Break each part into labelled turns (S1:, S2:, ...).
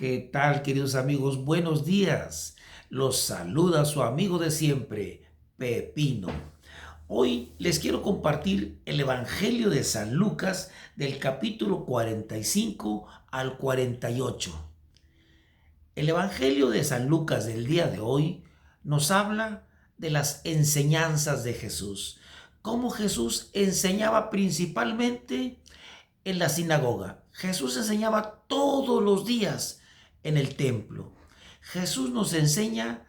S1: ¿Qué tal, queridos amigos? Buenos días. Los saluda su amigo de siempre, Pepino. Hoy les quiero compartir el Evangelio de San Lucas del capítulo 45 al 48. El Evangelio de San Lucas del día de hoy nos habla de las enseñanzas de Jesús. Cómo Jesús enseñaba principalmente en la sinagoga. Jesús enseñaba todos los días en el templo. Jesús nos enseña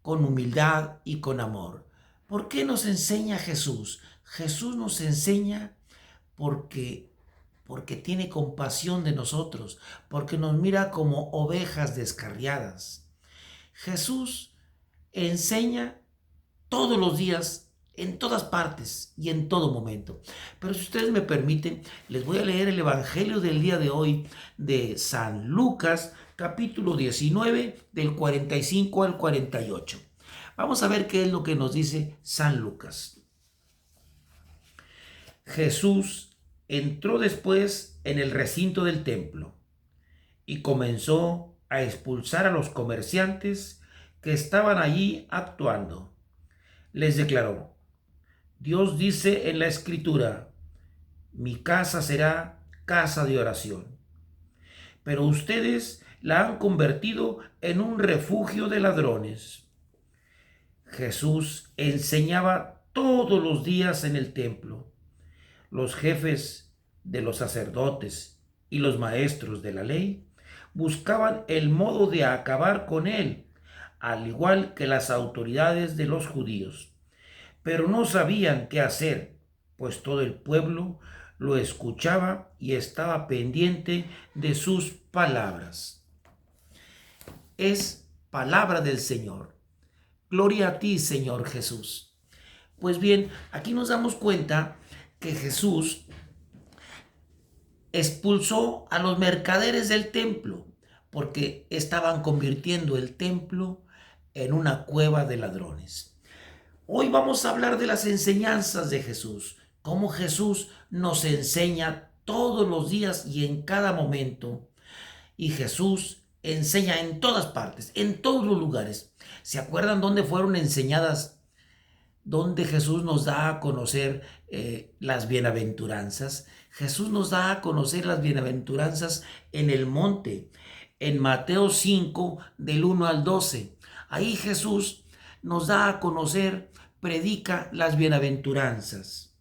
S1: con humildad y con amor. ¿Por qué nos enseña Jesús? Jesús nos enseña porque tiene compasión de nosotros, porque nos mira como ovejas descarriadas. Jesús enseña todos los días, en todas partes y en todo momento. Pero si ustedes me permiten, les voy a leer el Evangelio del día de hoy de San Lucas, capítulo 19, del 45 al 48. Vamos a ver qué es lo que nos dice San Lucas. Jesús entró después en el recinto del templo y comenzó a expulsar a los comerciantes que estaban allí actuando. Les declaró: Dios dice en la Escritura: mi casa será casa de oración. Pero ustedes la han convertido en un refugio de ladrones. Jesús enseñaba todos los días en el templo. Los jefes de los sacerdotes y los maestros de la ley buscaban el modo de acabar con él, al igual que las autoridades de los judíos. Pero no sabían qué hacer, pues todo el pueblo lo escuchaba y estaba pendiente de sus palabras. Es palabra del Señor. Gloria a ti, Señor Jesús. Pues bien, aquí nos damos cuenta que Jesús expulsó a los mercaderes del templo porque estaban convirtiendo el templo en una cueva de ladrones. Hoy vamos a hablar de las enseñanzas de Jesús, cómo Jesús nos enseña todos los días y en cada momento. Y Jesús enseña en todas partes, en todos los lugares. ¿Se acuerdan dónde fueron enseñadas? Donde Jesús nos da a conocer las bienaventuranzas. Jesús nos da a conocer las bienaventuranzas en el monte, en Mateo 5, del 1 al 12. Ahí Jesús nos da a conocer, predica las bienaventuranzas.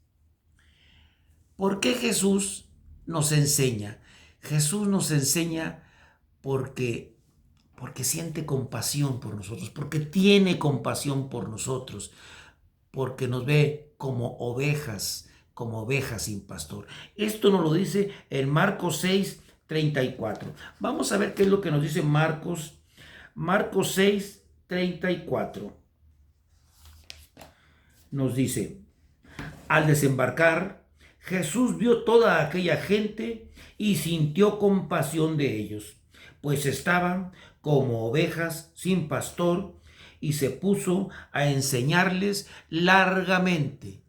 S1: ¿Por qué Jesús nos enseña? Jesús nos enseña porque siente compasión por nosotros, porque tiene compasión por nosotros, porque nos ve como ovejas sin pastor. Esto nos lo dice en Marcos 6, 34. Vamos a ver qué es lo que nos dice Marcos 6, 34. Nos dice: al desembarcar, Jesús vio toda aquella gente y sintió compasión de ellos, pues estaban como ovejas sin pastor, y se puso a enseñarles largamente.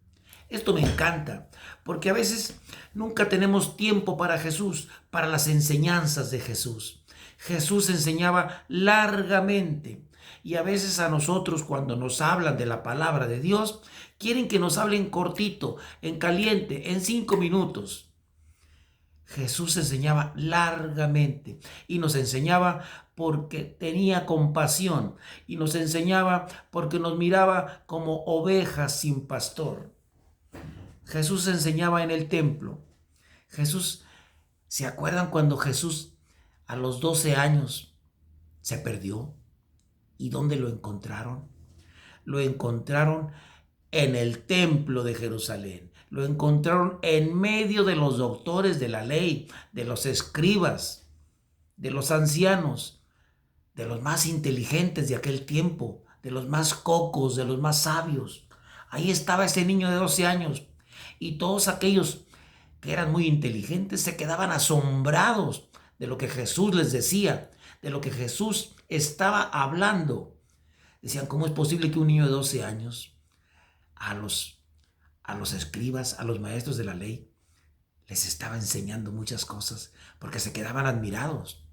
S1: Esto me encanta, porque a veces nunca tenemos tiempo para Jesús, para las enseñanzas de Jesús. Jesús enseñaba largamente. Y a veces a nosotros, cuando nos hablan de la palabra de Dios, quieren que nos hablen cortito, en caliente, en 5 minutos. Jesús enseñaba largamente y nos enseñaba porque tenía compasión y nos enseñaba porque nos miraba como ovejas sin pastor. Jesús enseñaba en el templo. Jesús, ¿se acuerdan cuando Jesús a los 12 años se perdió? ¿Y dónde lo encontraron? Lo encontraron en el templo de Jerusalén. Lo encontraron en medio de los doctores de la ley, de los escribas, de los ancianos, de los más inteligentes de aquel tiempo, de los más cocos, de los más sabios. Ahí estaba ese niño de 12 años y todos aquellos que eran muy inteligentes se quedaban asombrados de lo que Jesús les decía, de lo que Jesús estaba hablando. Decían: ¿cómo es posible que un niño de 12 años a los escribas, a los maestros de la ley, les estaba enseñando muchas cosas? Porque se quedaban admirados.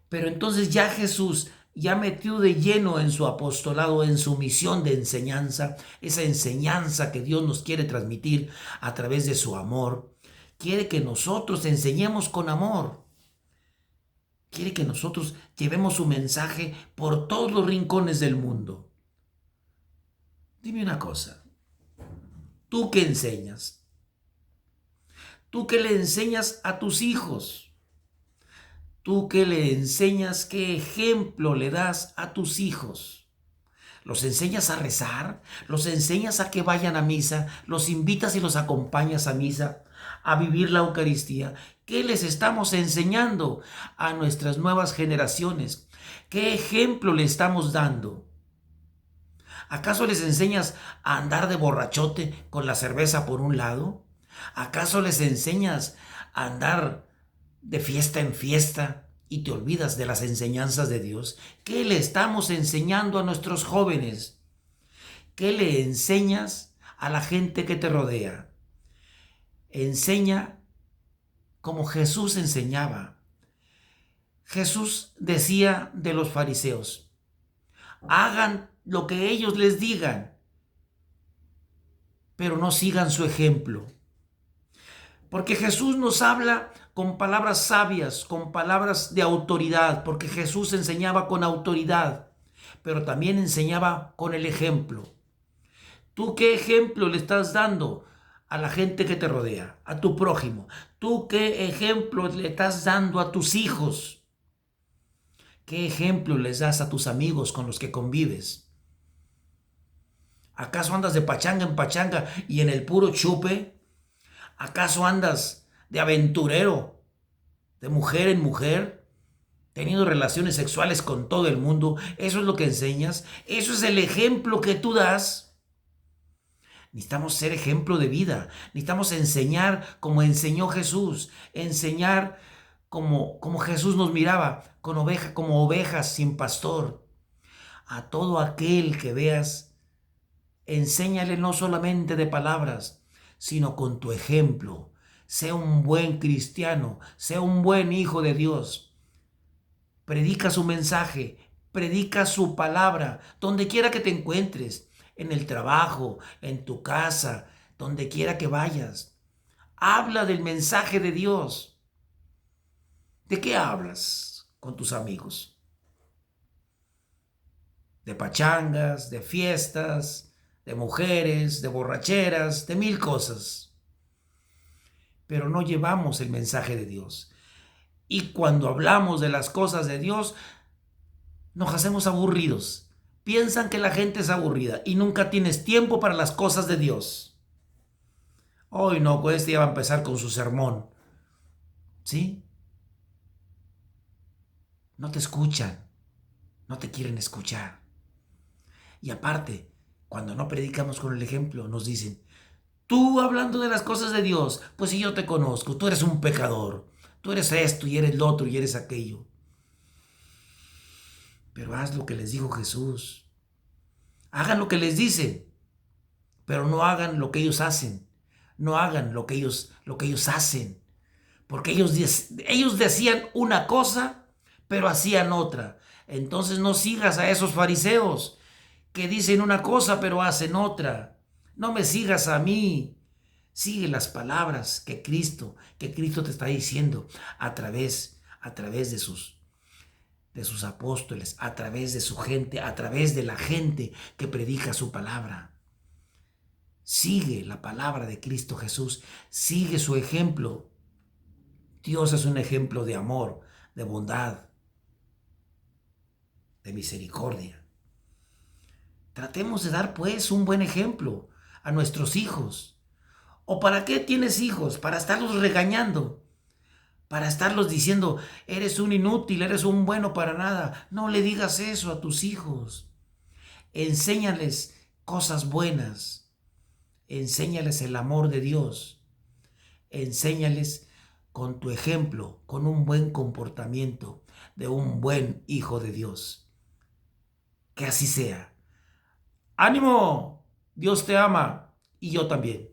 S1: Pero entonces ya Jesús, ya metido de lleno en su apostolado, en su misión de enseñanza, esa enseñanza que Dios nos quiere transmitir a través de su amor, quiere que nosotros enseñemos con amor. Quiere que nosotros llevemos su mensaje por todos los rincones del mundo. Dime una cosa, ¿tú qué enseñas? ¿Tú qué le enseñas a tus hijos? ¿Tú qué le enseñas? ¿Qué ejemplo le das a tus hijos? ¿Los enseñas a rezar? ¿Los enseñas a que vayan a misa? ¿Los invitas y los acompañas a misa? ¿A vivir la Eucaristía? ¿Qué les estamos enseñando a nuestras nuevas generaciones? ¿Qué ejemplo le estamos dando? ¿Acaso les enseñas a andar de borrachote con la cerveza por un lado? ¿Acaso les enseñas a andar de fiesta en fiesta y te olvidas de las enseñanzas de Dios? ¿Qué le estamos enseñando a nuestros jóvenes? ¿Qué le enseñas a la gente que te rodea? Enseña como Jesús enseñaba. Jesús decía de los fariseos: hagan lo que ellos les digan, pero no sigan su ejemplo. Porque Jesús nos habla con palabras sabias, con palabras de autoridad, porque Jesús enseñaba con autoridad, pero también enseñaba con el ejemplo. ¿Tú qué ejemplo le estás dando a la gente que te rodea, a tu prójimo? ¿Tú qué ejemplo le estás dando a tus hijos? ¿Qué ejemplo les das a tus amigos con los que convives? ¿Acaso andas de pachanga en pachanga y en el puro chupe? ¿Acaso andas de aventurero, de mujer en mujer, teniendo relaciones sexuales con todo el mundo? ¿Eso es lo que enseñas? ¿Eso es el ejemplo que tú das? Necesitamos ser ejemplo de vida. Necesitamos enseñar como enseñó Jesús. Enseñar como Jesús nos miraba, como ovejas sin pastor. A todo aquel que veas, enséñale no solamente de palabras, sino con tu ejemplo. Sea un buen cristiano, sea un buen hijo de Dios. Predica su mensaje, predica su palabra, donde quiera que te encuentres, en el trabajo, en tu casa, donde quiera que vayas. Habla del mensaje de Dios. ¿De qué hablas con tus amigos? De pachangas, de fiestas, de mujeres, de borracheras, de mil cosas. Pero no llevamos el mensaje de Dios. Y cuando hablamos de las cosas de Dios, nos hacemos aburridos. Piensan que la gente es aburrida y nunca tienes tiempo para las cosas de Dios. Hoy no, pues este ya va a empezar con su sermón. ¿Sí? No te escuchan, no te quieren escuchar. Y aparte, cuando no predicamos con el ejemplo, nos dicen: tú hablando de las cosas de Dios, pues si yo te conozco, tú eres un pecador, tú eres esto y eres lo otro y eres aquello. Pero haz lo que les dijo Jesús. Hagan lo que les dicen, pero no hagan lo que ellos hacen. No hagan lo que ellos hacen. Porque ellos decían una cosa, pero hacían otra. Entonces no sigas a esos fariseos que dicen una cosa, pero hacen otra. No me sigas a mí. Sigue las palabras que Cristo te está diciendo a través de sus apóstoles, a través de su gente, a través de la gente que predica su palabra. Sigue la palabra de Cristo Jesús, sigue su ejemplo. Dios es un ejemplo de amor, de bondad, de misericordia. Tratemos de dar pues un buen ejemplo a nuestros hijos. ¿O para qué tienes hijos? Para estarlos regañando, para estarlos diciendo: eres un inútil, eres un bueno para nada. No le digas eso a tus hijos. Enséñales cosas buenas. Enséñales el amor de Dios. Enséñales con tu ejemplo, con un buen comportamiento de un buen hijo de Dios. Que así sea. ¡Ánimo! Dios te ama y yo también.